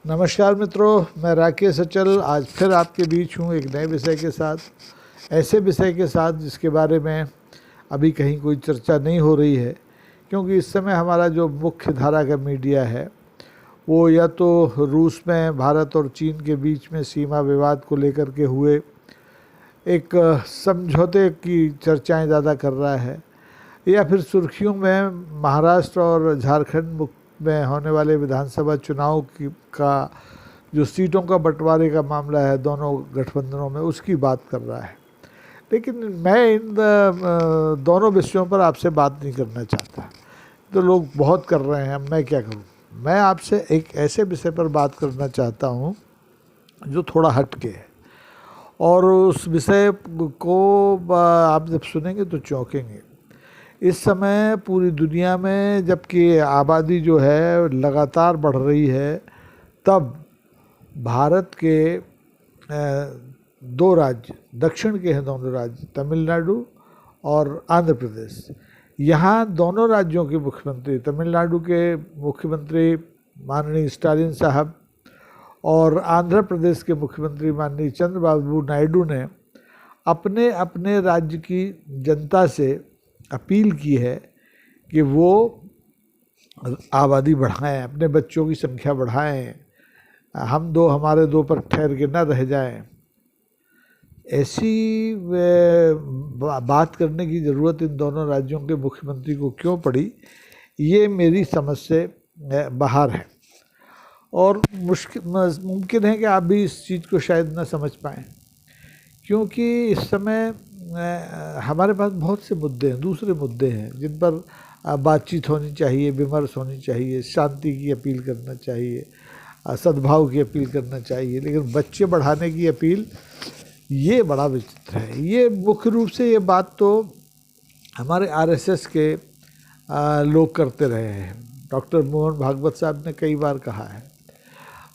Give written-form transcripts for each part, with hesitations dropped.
नमस्कार मित्रों, मैं राकेश अचल आज फिर आपके बीच हूँ एक नए विषय के साथ, ऐसे विषय के साथ जिसके बारे में अभी कहीं कोई चर्चा नहीं हो रही है, क्योंकि इस समय हमारा जो मुख्य धारा का मीडिया है वो या तो रूस में भारत और चीन के बीच में सीमा विवाद को लेकर के हुए एक समझौते की चर्चाएं ज़्यादा कर रहा है, या फिर सुर्खियों में महाराष्ट्र और झारखंड में होने वाले विधानसभा चुनाव की का जो सीटों का बंटवारे का मामला है दोनों गठबंधनों में, उसकी बात कर रहा है। लेकिन मैं इन दोनों विषयों पर आपसे बात नहीं करना चाहता। तो लोग बहुत कर रहे हैं, अब मैं क्या करूं। मैं आपसे एक ऐसे विषय पर बात करना चाहता हूं जो थोड़ा हटके है, और उस विषय को आप जब सुनेंगे तो चौंकेंगे। इस समय पूरी दुनिया में जबकि आबादी जो है लगातार बढ़ रही है, तब भारत के दो राज्य, दक्षिण के हैं दोनों राज्य, तमिलनाडु और आंध्र प्रदेश। यहाँ दोनों राज्यों के मुख्यमंत्री, तमिलनाडु के मुख्यमंत्री माननीय स्टालिन साहब और आंध्र प्रदेश के मुख्यमंत्री माननीय चंद्रबाबू नायडू ने अपने अपने राज्य की जनता से अपील की है कि वो आबादी बढ़ाएं, अपने बच्चों की संख्या बढ़ाएं, हम दो हमारे दो पर ठहर के न रह जाएं। ऐसी बात करने की ज़रूरत इन दोनों राज्यों के मुख्यमंत्री को क्यों पड़ी, ये मेरी समझ से बाहर है। और मुमकिन है कि आप भी इस चीज़ को शायद न समझ पाएँ, क्योंकि इस समय हमारे पास बहुत से मुद्दे हैं, दूसरे मुद्दे हैं जिन पर बातचीत होनी चाहिए, विमर्श होनी चाहिए, शांति की अपील करना चाहिए, सद्भाव की अपील करना चाहिए। लेकिन बच्चे बढ़ाने की अपील, ये बड़ा विचित्र है। ये मुख्य रूप से ये बात तो हमारे आरएसएस के लोग करते रहे हैं। डॉक्टर मोहन भागवत साहब ने कई बार कहा है,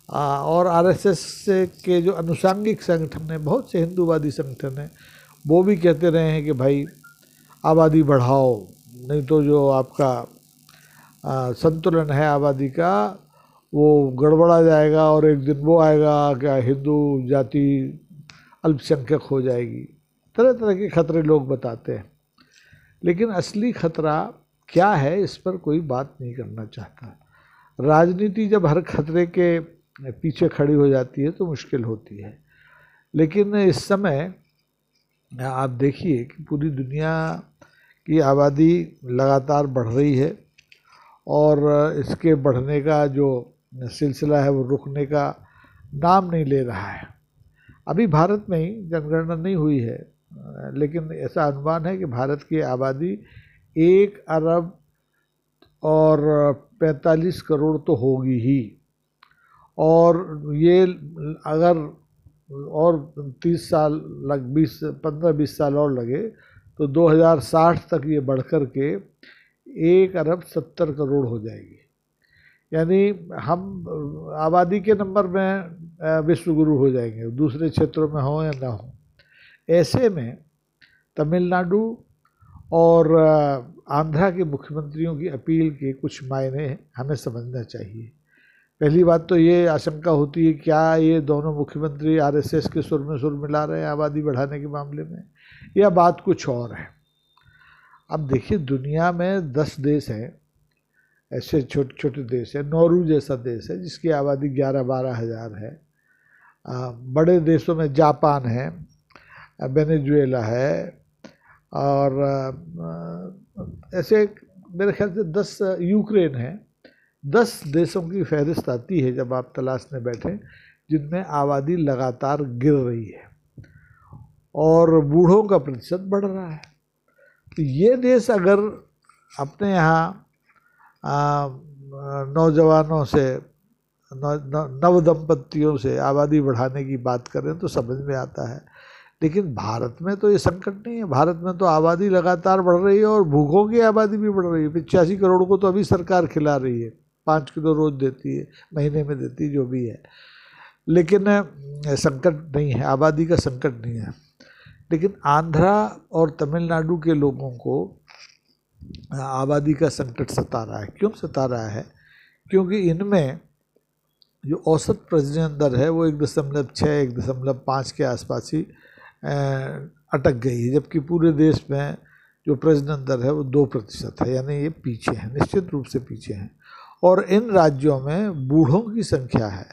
और आरएसएस के जो अनुषांगिक संगठन हैं, बहुत से हिंदूवादी संगठन हैं, वो भी कहते रहे हैं कि भाई आबादी बढ़ाओ, नहीं तो जो आपका संतुलन है आबादी का वो गड़बड़ा जाएगा, और एक दिन वो आएगा क्या हिंदू जाति अल्पसंख्यक हो जाएगी। तरह तरह के खतरे लोग बताते हैं, लेकिन असली खतरा क्या है इस पर कोई बात नहीं करना चाहता। राजनीति जब हर खतरे के पीछे खड़ी हो जाती है तो मुश्किल होती है। लेकिन इस समय आप देखिए कि पूरी दुनिया की आबादी लगातार बढ़ रही है, और इसके बढ़ने का जो सिलसिला है वो रुकने का नाम नहीं ले रहा है। अभी भारत में ही जनगणना नहीं हुई है, लेकिन ऐसा अनुमान है कि भारत की आबादी 1 अरब और 45 करोड़ तो होगी ही, और ये अगर और 30 साल 15-20 साल और लगे तो 2060 तक ये बढ़कर के 1 अरब 70 करोड़ हो जाएगी। यानी हम आबादी के नंबर में विश्व गुरु हो जाएंगे, दूसरे क्षेत्रों में हो या ना हो। ऐसे में तमिलनाडु और आंध्रा के मुख्यमंत्रियों की अपील के कुछ मायने हमें समझना चाहिए। पहली बात तो ये आशंका होती है, क्या ये दोनों मुख्यमंत्री आरएसएस के सुर में सुर मिला रहे हैं आबादी बढ़ाने के मामले में, या बात कुछ और है। अब देखिए, दुनिया में 10 देश हैं, ऐसे छोटे छोटे देश हैं। नॉर्वे जैसा देश है जिसकी आबादी 11-12 हज़ार है। बड़े देशों में जापान है, वेनेजुएला है, और ऐसे मेरे ख्याल से 10, यूक्रेन है। 10 देशों की फहरिस्त आती है जब आप तलाशने बैठें, जिनमें आबादी लगातार गिर रही है और बूढ़ों का प्रतिशत बढ़ रहा है। तो ये देश अगर अपने यहाँ नौजवानों से, नव दंपतियों से आबादी बढ़ाने की बात करें तो समझ में आता है। लेकिन भारत में तो ये संकट नहीं है। भारत में तो आबादी लगातार बढ़ रही है, और भूखों की आबादी भी बढ़ रही है। 85 करोड़ को तो अभी सरकार खिला रही है, 5 किलो रोज देती है, महीने में देती है, जो भी है। लेकिन संकट नहीं है, आबादी का संकट नहीं है। लेकिन आंध्रा और तमिलनाडु के लोगों को आबादी का संकट सता रहा है। क्यों सता रहा है? क्योंकि इनमें जो औसत प्रजनन दर है वो 1.6 1.5 के आसपास ही अटक गई है, जबकि पूरे देश में जो प्रजनन दर है वो 2% है, यानी ये पीछे हैं, निश्चित रूप से पीछे हैं। और इन राज्यों में बूढ़ों की संख्या है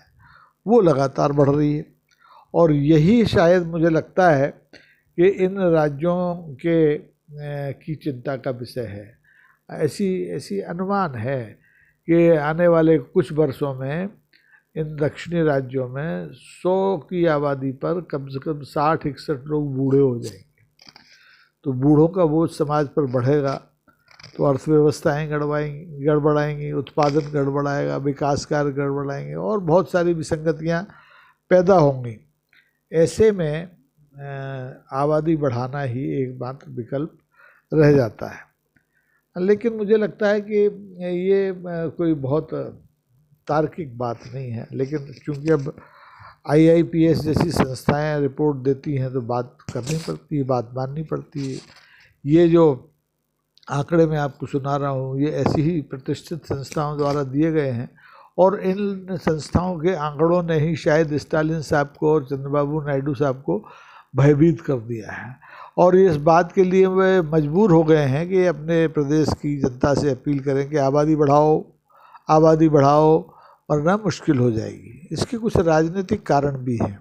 वो लगातार बढ़ रही है, और यही शायद मुझे लगता है कि इन राज्यों के की चिंता का विषय है। ऐसी अनुमान है कि आने वाले कुछ वर्षों में इन दक्षिणी राज्यों में 100 की आबादी पर कम से कम 60-61 लोग बूढ़े हो जाएंगे। तो बूढ़ों का बोझ समाज पर बढ़ेगा तो अर्थव्यवस्थाएं गड़बड़ाएंगी, उत्पादन गड़बड़ाएगा, विकास कार्य गड़बड़ाएंगे और बहुत सारी विसंगतियां पैदा होंगी। ऐसे में आबादी बढ़ाना ही एकमात्र विकल्प रह जाता है। लेकिन मुझे लगता है कि ये कोई बहुत तार्किक बात नहीं है, लेकिन क्योंकि अब IIPS जैसी संस्थाएं रिपोर्ट देती हैं तो बात करनी पड़ती है, बात माननी पड़ती है। ये जो आंकड़े मैं आपको सुना रहा हूँ ये ऐसी ही प्रतिष्ठित संस्थाओं द्वारा दिए गए हैं, और इन संस्थाओं के आंकड़ों ने ही शायद स्टालिन साहब को और चंद्रबाबू नायडू साहब को भयभीत कर दिया है, और इस बात के लिए वे मजबूर हो गए हैं कि अपने प्रदेश की जनता से अपील करें कि आबादी बढ़ाओ वरना मुश्किल हो जाएगी। इसके कुछ राजनीतिक कारण भी हैं।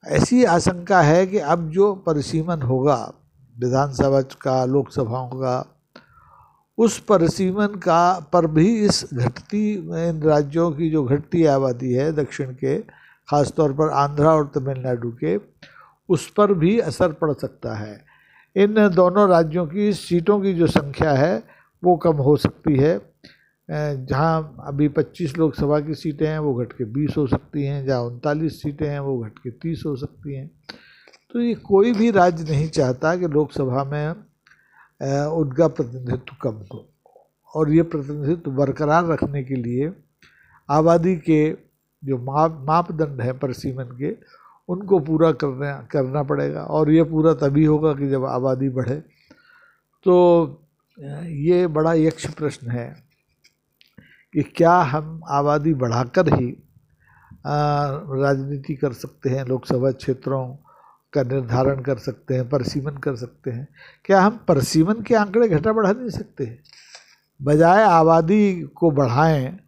ऐसी आशंका है कि अब जो परिसीमन होगा विधानसभा का, लोकसभाओं का, उस परिसीमन का पर भी इस इन राज्यों की जो घटती आबादी है दक्षिण के, ख़ासतौर पर आंध्रा और तमिलनाडु के, उस पर भी असर पड़ सकता है। इन दोनों राज्यों की सीटों की जो संख्या है वो कम हो सकती है। जहाँ अभी 25 लोकसभा की सीटें हैं वो घट के 20 हो सकती हैं, जहाँ 39 सीटें हैं वो घट के 30 हो सकती हैं। तो ये कोई भी राज्य नहीं चाहता कि लोकसभा में उनका प्रतिनिधित्व कम हो, और ये प्रतिनिधित्व बरकरार रखने के लिए आबादी के जो मापदंड हैं परिसीमन के, उनको पूरा करना पड़ेगा, और ये पूरा तभी होगा कि जब आबादी बढ़े। तो ये बड़ा यक्ष प्रश्न है कि क्या हम आबादी बढ़ाकर ही राजनीति कर सकते हैं, लोकसभा क्षेत्रों का निर्धारण कर सकते हैं, परिसीमन कर सकते हैं? क्या हम परिसीमन के आंकड़े घटा बढ़ा नहीं सकते? बजाय आबादी को बढ़ाएं,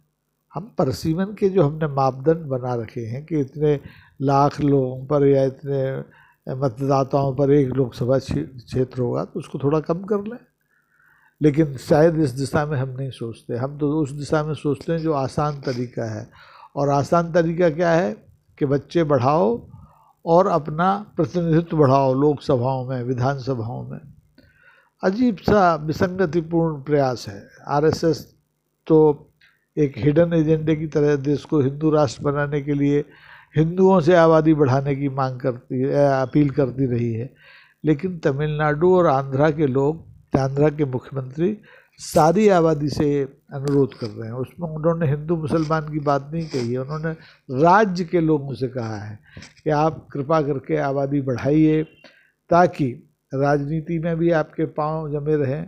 हम परिसीमन के जो हमने मापदंड बना रखे हैं कि इतने लाख लोगों पर या इतने मतदाताओं पर एक लोकसभा क्षेत्र होगा, तो उसको थोड़ा कम कर लें। लेकिन शायद इस दिशा में हम नहीं सोचते। हम तो उस दिशा में सोचते हैं जो आसान तरीका है, और आसान तरीका क्या है कि बच्चे बढ़ाओ और अपना प्रतिनिधित्व बढ़ाओ लोकसभाओं में, विधानसभाओं में। अजीब सा विसंगतिपूर्ण प्रयास है। RSS तो एक हिडन एजेंडे की तरह देश को हिंदू राष्ट्र बनाने के लिए हिंदुओं से आबादी बढ़ाने की मांग करती है, अपील करती रही है। लेकिन तमिलनाडु और आंध्रा के लोग, आंध्रा के मुख्यमंत्री सारी आबादी से अनुरोध कर रहे हैं। उसमें उन्होंने हिंदू मुसलमान की बात नहीं कही है, उन्होंने राज्य के लोगों से कहा है कि आप कृपा करके आबादी बढ़ाइए ताकि राजनीति में भी आपके पांव जमे रहें,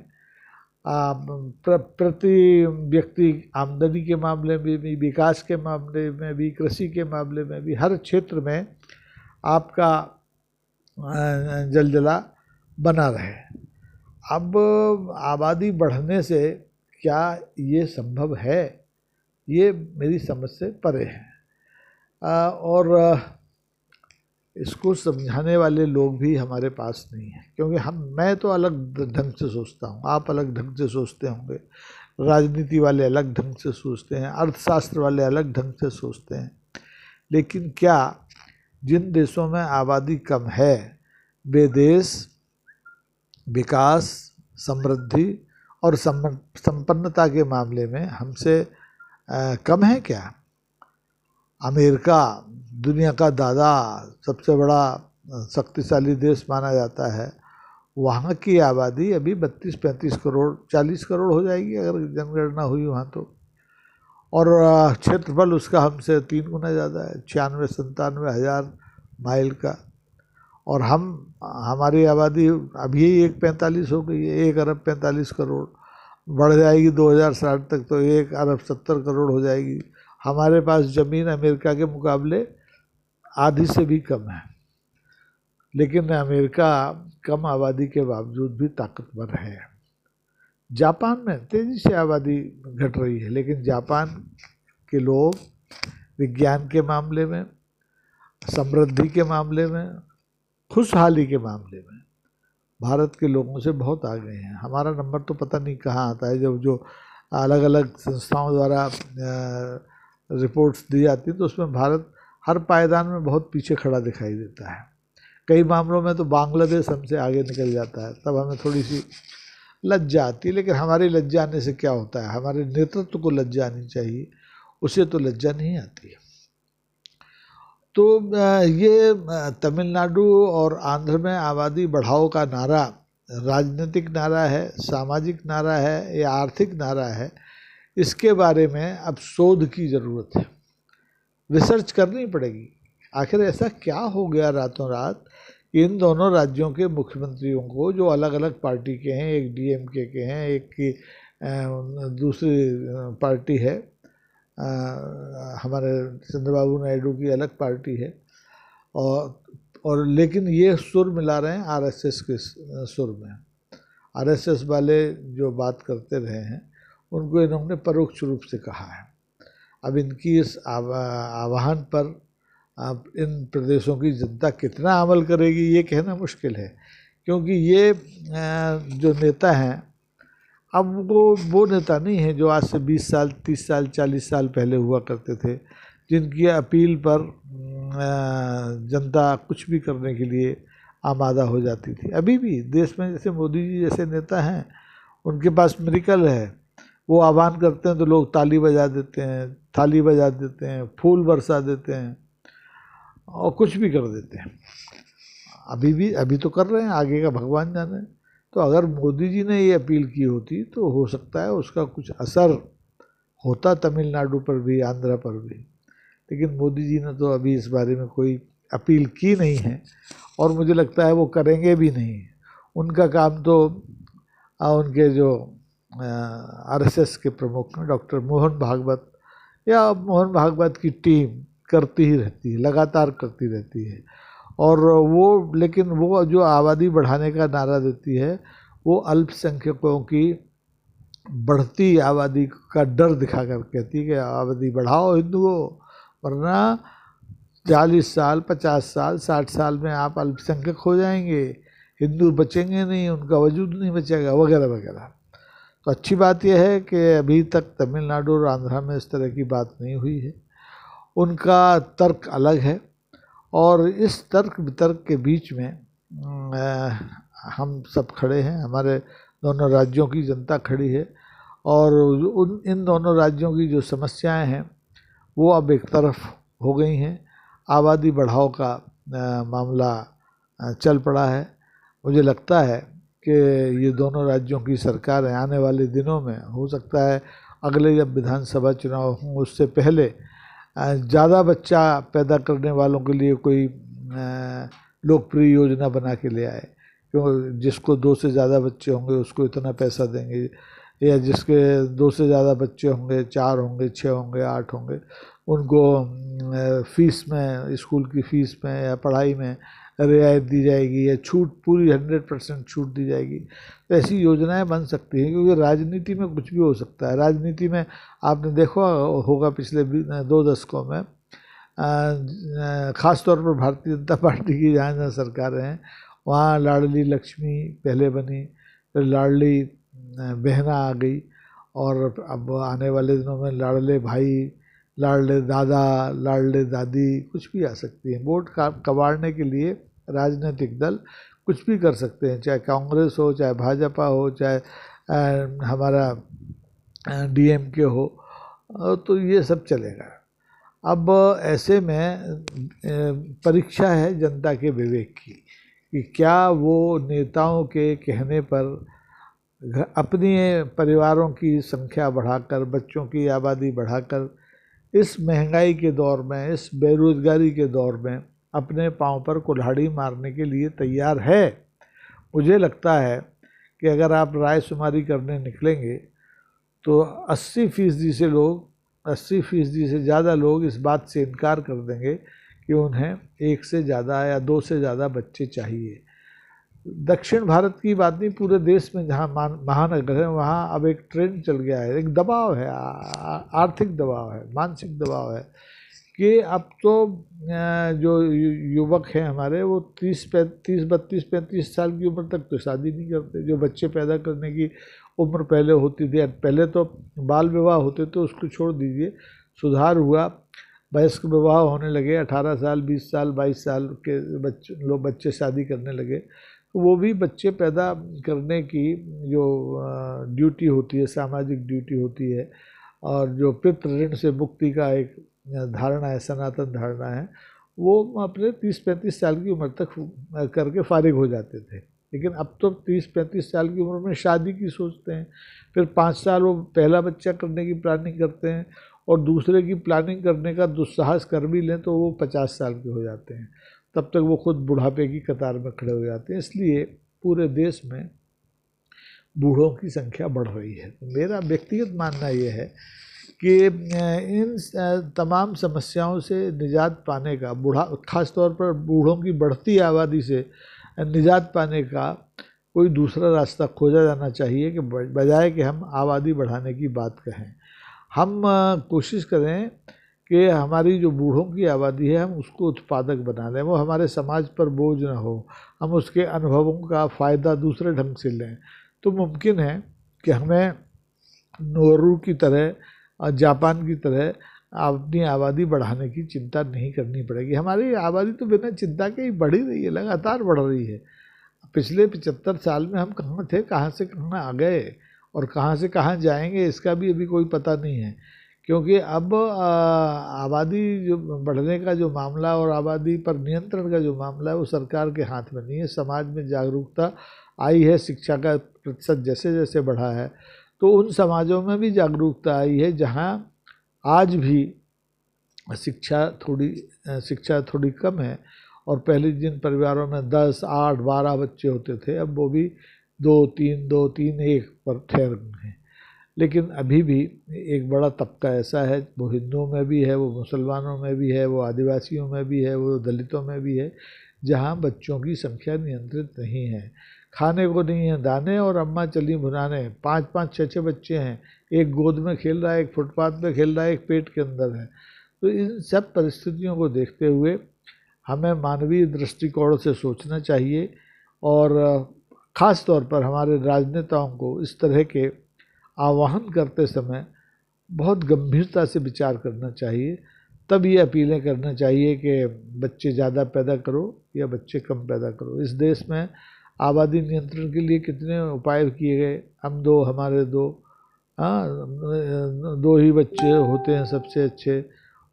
प्रति व्यक्ति आमदनी के मामले में भी, विकास के मामले में भी, कृषि के मामले में भी, हर क्षेत्र में आपका जलजला बना रहे। अब आबादी बढ़ने से क्या ये संभव है, ये मेरी समझ से परे है, और इसको समझाने वाले लोग भी हमारे पास नहीं हैं। क्योंकि मैं तो अलग ढंग से सोचता हूँ, आप अलग ढंग से सोचते होंगे, राजनीति वाले अलग ढंग से सोचते हैं, अर्थशास्त्र वाले अलग ढंग से सोचते हैं। लेकिन क्या जिन देशों में आबादी कम है वे देश विकास, समृद्धि और संपन्नता के मामले में हमसे कम है क्या? अमेरिका दुनिया का दादा, सबसे बड़ा शक्तिशाली देश माना जाता है, वहाँ की आबादी अभी 32-35 करोड़, 40 करोड़ हो जाएगी अगर जनगणना हुई वहाँ तो, और क्षेत्रफल उसका हमसे 3 गुना ज़्यादा है, 96-97 हज़ार माइल का। और हमारी आबादी अभी 1.45 हो गई है, 1 अरब 45 करोड़, बढ़ जाएगी 2060 तक तो 1 अरब 70 करोड़ हो जाएगी। हमारे पास ज़मीन अमेरिका के मुकाबले आधी से भी कम है, लेकिन अमेरिका कम आबादी के बावजूद भी ताकतवर है। जापान में तेज़ी से आबादी घट रही है, लेकिन जापान के लोग विज्ञान के मामले में, समृद्धि के मामले में, खुशहाली के मामले में भारत के लोगों से बहुत आगे हैं। हमारा नंबर तो पता नहीं कहाँ आता है, जब जो अलग अलग संस्थाओं द्वारा रिपोर्ट्स दी जाती है तो उसमें भारत हर पायदान में बहुत पीछे खड़ा दिखाई देता है। कई मामलों में तो बांग्लादेश हमसे आगे निकल जाता है, तब हमें थोड़ी सी लज्जा आती है। लेकिन हमारी लज्जा आने से क्या होता है, हमारे नेतृत्व को लज्जा आनी चाहिए, उसे तो लज्जा नहीं आती है। तो ये तमिलनाडु और आंध्र में आबादी बढ़ाओ का नारा राजनीतिक नारा है, सामाजिक नारा है या आर्थिक नारा है, इसके बारे में अब शोध की ज़रूरत है, रिसर्च करनी पड़ेगी। आखिर ऐसा क्या हो गया रातों रात कि इन दोनों राज्यों के मुख्यमंत्रियों को, जो अलग अलग पार्टी के हैं, एक डीएमके के हैं, एक की दूसरी पार्टी है, हमारे चंद्रबाबू नायडू की अलग पार्टी है, और लेकिन ये सुर मिला रहे हैं आरएसएस के सुर में। आरएसएस वाले जो बात करते रहे हैं उनको इन्होंने परोक्ष रूप से कहा है। अब इनकी इस आह्वान पर अब इन प्रदेशों की जनता कितना अमल करेगी ये कहना मुश्किल है, क्योंकि ये जो नेता हैं अब वो नेता नहीं है जो आज से 20 साल 30 साल 40 साल पहले हुआ करते थे, जिनकी अपील पर जनता कुछ भी करने के लिए आमादा हो जाती थी। अभी भी देश में जैसे मोदी जी जैसे नेता हैं, उनके पास मिरेकल है, वो आह्वान करते हैं तो लोग ताली बजा देते हैं, थाली बजा देते हैं, फूल बरसा देते हैं और कुछ भी कर देते हैं। अभी तो कर रहे हैं, आगे का भगवान जाने। तो अगर मोदी जी ने ये अपील की होती तो हो सकता है उसका कुछ असर होता तमिलनाडु पर भी, आंध्र पर भी, लेकिन मोदी जी ने तो अभी इस बारे में कोई अपील की नहीं है और मुझे लगता है वो करेंगे भी नहीं। उनका काम तो उनके जो आरएसएस के प्रमुख हैं डॉक्टर मोहन भागवत या मोहन भागवत की टीम करती ही रहती है, लगातार करती रहती है। और वो, लेकिन वो जो आबादी बढ़ाने का नारा देती है वो अल्पसंख्यकों की बढ़ती आबादी का डर दिखा कर कहती है कि आबादी बढ़ाओ हिंदुओं, वरना 40 साल 50 साल 60 साल में आप अल्पसंख्यक हो जाएंगे, हिंदू बचेंगे नहीं, उनका वजूद नहीं बचेगा, वगैरह वगैरह। तो अच्छी बात यह है कि अभी तक तमिलनाडु और आंध्रा में इस तरह की बात नहीं हुई है। उनका तर्क अलग है और इस तर्क वितर्क के बीच में हम सब खड़े हैं, हमारे दोनों राज्यों की जनता खड़ी है और इन दोनों राज्यों की जो समस्याएं हैं वो अब एक तरफ हो गई हैं। आबादी बढ़ाओ का मामला चल पड़ा है। मुझे लगता है कि ये दोनों राज्यों की सरकारें आने वाले दिनों में, हो सकता है अगले जब विधानसभा चुनाव हों उससे पहले, ज़्यादा बच्चा पैदा करने वालों के लिए कोई लोकप्रिय योजना बना के ले आए, क्यों जिसको 2 से ज़्यादा बच्चे होंगे उसको इतना पैसा देंगे, या जिसके 2 से ज़्यादा बच्चे होंगे, 4 होंगे, 6 होंगे, 8 होंगे, उनको फीस में, स्कूल की फ़ीस में या पढ़ाई में रियायत दी जाएगी या छूट, पूरी 100% छूट दी जाएगी। तो ऐसी योजनाएं बन सकती हैं, क्योंकि राजनीति में कुछ भी हो सकता है। राजनीति में आपने देखा होगा पिछले 2 दशकों में, ख़ास तौर पर भारतीय जनता पार्टी की जहाँ जहाँ सरकारें हैं वहाँ लाडली लक्ष्मी पहले बनी, फिर लाडली बहना आ गई, और अब आने वाले दिनों में लाडले भाई, लाडले दादा, लाडले दादी, कुछ भी आ सकती है। वोट कबाड़ने के लिए राजनीतिक दल कुछ भी कर सकते हैं, चाहे कांग्रेस हो, चाहे भाजपा हो, चाहे हमारा डीएमके हो, तो ये सब चलेगा। अब ऐसे में परीक्षा है जनता के विवेक की कि क्या वो नेताओं के कहने पर अपने परिवारों की संख्या बढ़ाकर, बच्चों की आबादी बढ़ाकर, इस महंगाई के दौर में, इस बेरोज़गारी के दौर में अपने पांव पर कुल्हाड़ी मारने के लिए तैयार है। मुझे लगता है कि अगर आप रायशुमारी करने निकलेंगे तो 80% से लोग 80% से ज़्यादा लोग इस बात से इनकार कर देंगे कि उन्हें 1 से ज़्यादा या 2 से ज़्यादा बच्चे चाहिए। दक्षिण भारत की बात नहीं, पूरे देश में जहाँ महानगर है वहाँ अब एक ट्रेंड चल गया है, एक दबाव है, आर्थिक दबाव है, मानसिक दबाव है कि अब तो जो युवक हैं हमारे वो 30, 32, 35 साल की उम्र तक तो शादी नहीं करते। जो बच्चे पैदा करने की उम्र पहले होती थी, पहले तो बाल विवाह होते थे, उसको छोड़ दीजिए, सुधार हुआ, वयस्क विवाह होने लगे, 18 साल, 20 साल, 22 साल के बच्चे शादी करने लगे। तो वो भी बच्चे पैदा करने की जो ड्यूटी होती है, सामाजिक ड्यूटी होती है, और जो पितृ ऋण से मुक्ति का एक धारणा है, सनातन धारणा है, वो अपने 30-35 साल की उम्र तक करके फारिग हो जाते थे। लेकिन अब तो 30-35 साल की उम्र में शादी की सोचते हैं, फिर 5 साल वो पहला बच्चा करने की प्लानिंग करते हैं, और दूसरे की प्लानिंग करने का दुस्साहस कर भी लें तो वो 50 साल के हो जाते हैं। तब तक वो खुद बुढ़ापे की कतार में खड़े हो जाते हैं। इसलिए पूरे देश में बूढ़ों की संख्या बढ़ रही है। मेरा व्यक्तिगत मानना ये है कि इन तमाम समस्याओं से निजात पाने का, खास तौर पर बूढ़ों की बढ़ती आबादी से निजात पाने का कोई दूसरा रास्ता खोजा जाना चाहिए कि बजाय कि हम आबादी बढ़ाने की बात कहें, हम कोशिश करें कि हमारी जो बूढ़ों की आबादी है हम उसको उत्पादक बना लें, वो हमारे समाज पर बोझ ना हो, हम उसके अनुभवों का फ़ायदा दूसरे ढंग से लें। तो मुमकिन है कि हमें नोरू की तरह, जापान की तरह अपनी आबादी बढ़ाने की चिंता नहीं करनी पड़ेगी। हमारी आबादी तो बिना चिंता के ही बढ़ ही रही है, लगातार बढ़ रही है। पिछले 75 साल में हम कहाँ थे, कहाँ से कहाँ आ गए और कहाँ से कहाँ जाएंगे, इसका भी अभी कोई पता नहीं है। क्योंकि अब आबादी जो बढ़ने का जो मामला और आबादी पर नियंत्रण का जो मामला है वो सरकार के हाथ में नहीं है। समाज में जागरूकता आई है, शिक्षा का प्रतिशत जैसे जैसे बढ़ा है, तो उन समाजों में भी जागरूकता आई है जहाँ आज भी शिक्षा थोड़ी कम है, और पहले जिन परिवारों में 10, 8, 12 बच्चे होते थे, अब वो भी 2, 3, 1 पर ठहर गए हैं। लेकिन अभी भी एक बड़ा तबका ऐसा है, वो हिंदुओं में भी है, वो मुसलमानों में भी है, वो आदिवासियों में भी है, वो दलितों में भी है, जहाँ बच्चों की संख्या नियंत्रित नहीं है। खाने को नहीं है दाने और अम्मा चली भुनाने, 5-5, 6-6 बच्चे हैं, एक गोद में खेल रहा है, एक फुटपाथ पे खेल रहा है, एक पेट के अंदर है। तो इन सब परिस्थितियों को देखते हुए हमें मानवीय दृष्टिकोण से सोचना चाहिए, और ख़ास तौर पर हमारे राजनेताओं को इस तरह के आह्वान करते समय बहुत गंभीरता से विचार करना चाहिए। तब ये अपीलें करना चाहिए कि बच्चे ज़्यादा पैदा करो या बच्चे कम पैदा करो। इस देश में आबादी नियंत्रण के लिए कितने उपाय किए गए, हम 2 हमारे 2, 2 ही बच्चे होते हैं सबसे अच्छे।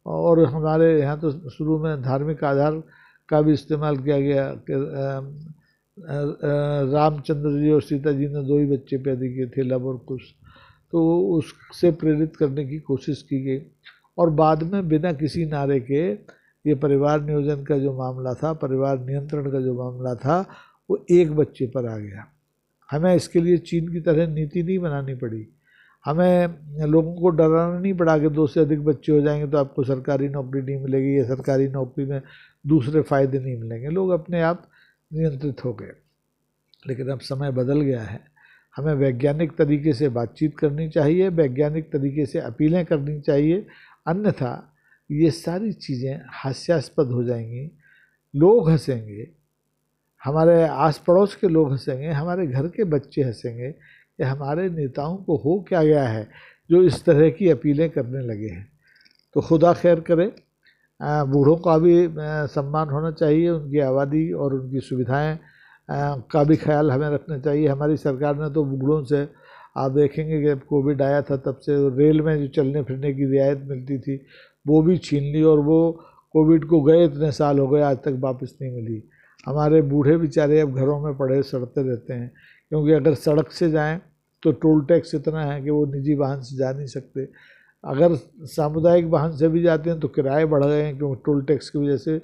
और हमारे यहाँ तो शुरू में धार्मिक आधार का भी इस्तेमाल किया गया कि रामचंद्र जी और सीता जी ने 2 ही बच्चे पैदा किए थे, लव और कुश, तो उससे प्रेरित करने की कोशिश की गई। और बाद में बिना किसी नारे के ये परिवार नियोजन का जो मामला था, परिवार नियंत्रण का जो मामला था, वो 1 बच्चे पर आ गया। हमें इसके लिए चीन की तरह नीति नहीं बनानी पड़ी, हमें लोगों को डराना नहीं पड़ा कि 2 से अधिक बच्चे हो जाएंगे तो आपको सरकारी नौकरी नहीं मिलेगी या सरकारी नौकरी में दूसरे फ़ायदे नहीं मिलेंगे। लोग अपने आप नियंत्रित हो गए। लेकिन अब समय बदल गया है, हमें वैज्ञानिक तरीके से बातचीत करनी चाहिए, वैज्ञानिक तरीके से अपीलें करनी चाहिए, अन्यथा ये सारी चीज़ें हास्यास्पद हो जाएंगी। लोग हंसेंगे, हमारे आस पड़ोस के लोग हंसेंगे, हमारे घर के बच्चे हंसेंगे कि हमारे नेताओं को हो क्या गया है जो इस तरह की अपीलें करने लगे हैं। तो खुदा खैर करे। बूढ़ों का भी सम्मान होना चाहिए, उनकी आबादी और उनकी सुविधाएं का भी ख्याल हमें रखना चाहिए। हमारी सरकार ने तो बूढ़ों से, आप देखेंगे कि कोविड आया था तब से रेल में जो चलने फिरने की रियायत मिलती थी वो भी छीन ली, और वो कोविड को गए इतने साल हो गए आज तक वापस नहीं मिली। हमारे बूढ़े बेचारे अब घरों में पड़े सड़ते रहते हैं, क्योंकि अगर सड़क से जाएं तो टोल टैक्स इतना है कि वो निजी वाहन से जा नहीं सकते। अगर सामुदायिक वाहन से भी जाते हैं तो किराए बढ़ गए हैं, क्योंकि टोल टैक्स की वजह से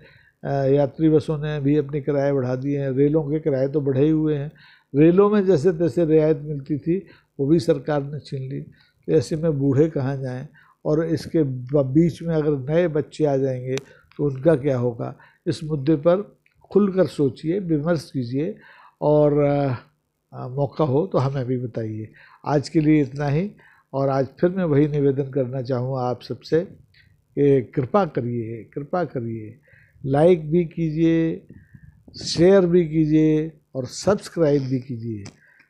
यात्री बसों ने भी अपने किराए बढ़ा दिए हैं। रेलों के किराए तो बढ़े ही हुए हैं, रेलों में जैसे तैसे रियायत मिलती थी वो भी सरकार ने छीन ली। तो ऐसे में बूढ़े कहाँ जाएं, और इसके बीच में अगर नए बच्चे आ जाएंगे तो उनका क्या होगा। इस मुद्दे पर खुलकर सोचिए, विमर्श कीजिए और मौका हो तो हमें भी बताइए। आज के लिए इतना ही। और आज फिर मैं वही निवेदन करना चाहूँगा आप सबसे कि कृपा करिए लाइक भी कीजिए, शेयर भी कीजिए और सब्सक्राइब भी कीजिए।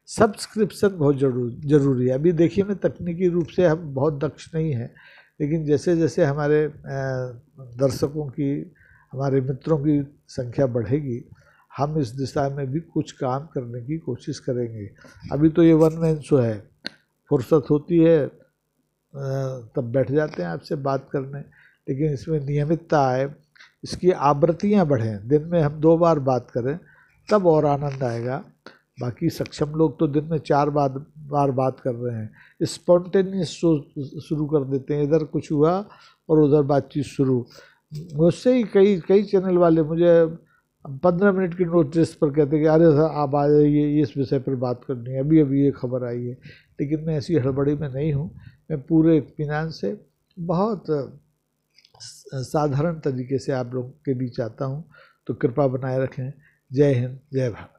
सब्सक्रिप्शन बहुत ज़रूरी है। अभी देखिए, मैं तकनीकी रूप से हम बहुत दक्ष नहीं हैं, लेकिन जैसे जैसे हमारे दर्शकों की, हमारे मित्रों की संख्या बढ़ेगी, हम इस दिशा में भी कुछ काम करने की कोशिश करेंगे। अभी तो ये वन मैन शो है, फुर्सत होती है तब बैठ जाते हैं आपसे बात करने, लेकिन इसमें नियमितता आए, इसकी आवृत्तियाँ बढ़ें, दिन में हम 2 बार बात करें तब और आनंद आएगा। बाकी सक्षम लोग तो दिन में 4 बार बात कर रहे हैं, स्पॉन्टेनियस शो शुरू कर देते हैं, इधर कुछ हुआ और उधर बातचीत शुरू। मुझसे ही कई चैनल वाले मुझे 15 मिनट की नोटिस पर कहते हैं कि अरे सर आप आ जाइए, इस विषय पर बात करनी है, अभी ये खबर आई है। लेकिन मैं ऐसी हड़बड़ी में नहीं हूँ, मैं पूरे इत्मीनान से बहुत साधारण तरीके से आप लोगों के बीच आता हूँ। तो कृपा बनाए रखें। जय हिंद, जय भारत।